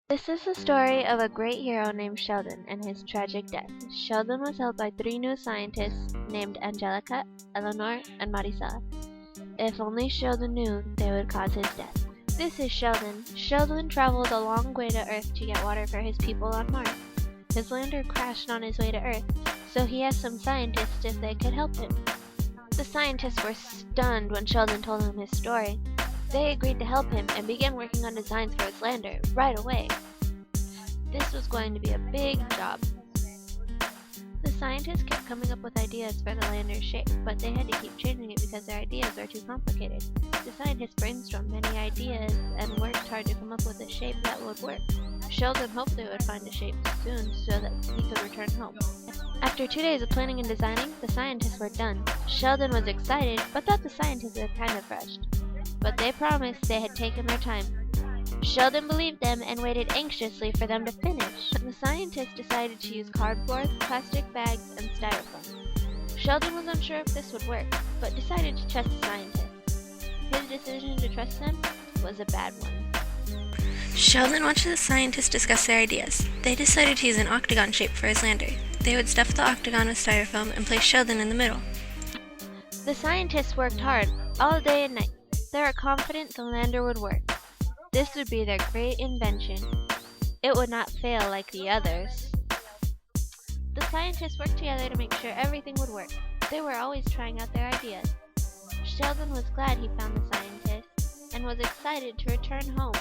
This is the story of a great hero named Sheldon and his tragic death. Sheldon was helped by three new scientists named Angelica, Eleanor, and Maricela. If only Sheldon knew they would cause his death. This is Sheldon. Sheldon traveled a long way to Earth to get water for his people on Mars. His lander crashed on his way to Earth, so he asked some scientists if they could help him. The scientists were stunned when Sheldon told them his story. They agreed to help him and began working on designs for his lander right away. This was going to be a big job. The scientists kept coming up with ideas for the lander's shape, but they had to keep changing it because their ideas were too complicated. The scientists brainstormed many ideas and worked hard to come up with a shape that would work. Sheldon hoped they would find a shape soon so that he could return home. After 2 days of planning and designing, the scientists were done. Sheldon was excited, but thought the scientists were kind of rushed. But they promised they had taken their time. Sheldon believed them and waited anxiously for them to finish. The scientists decided to use cardboard, plastic bags, and styrofoam. Sheldon was unsure if this would work, but decided to trust the scientists. His decision to trust them was a bad one. Sheldon watched the scientists discuss their ideas. They decided to use an octagon shape for his lander. They would stuff the octagon with styrofoam and place Sheldon in the middle. The scientists worked hard, all day and night. They were confident the lander would work. This would be their great invention. It would not fail like the others. The scientists worked together to make sure everything would work. They were always trying out their ideas. Sheldon was glad he found the scientists and was excited to return home.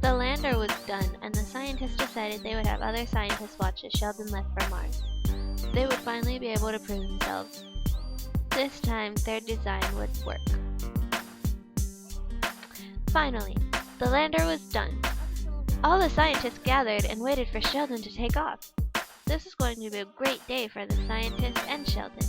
The lander was done, and the scientists decided they would have other scientists watch as Sheldon left for Mars. They would finally be able to prove themselves. This time, their design would work. Finally, the lander was done. All the scientists gathered and waited for Sheldon to take off. This is going to be a great day for the scientists and Sheldon.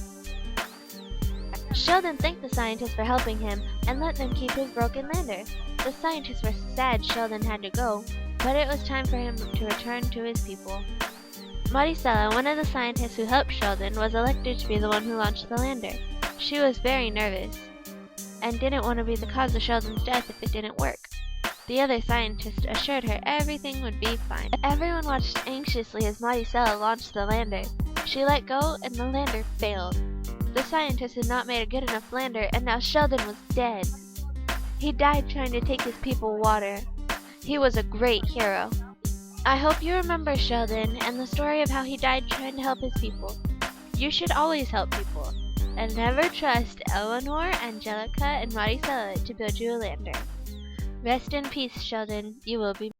Sheldon thanked the scientists for helping him and let them keep his broken lander. The scientists were sad Sheldon had to go, but it was time for him to return to his people. Maricela, one of the scientists who helped Sheldon, was elected to be the one who launched the lander. She was very nervous and didn't want to be the cause of Sheldon's death if it didn't work. The other scientists assured her everything would be fine. Everyone watched anxiously as Maricela launched the lander. She let go and the lander failed. The scientists had not made a good enough lander, and now Sheldon was dead. He died trying to take his people water. He was a great hero. I hope you remember Sheldon and the story of how he died trying to help his people. You should always help people, and never trust Eleanor, Angelica, and Maricela to build you a lander. Rest in peace, Sheldon. You will be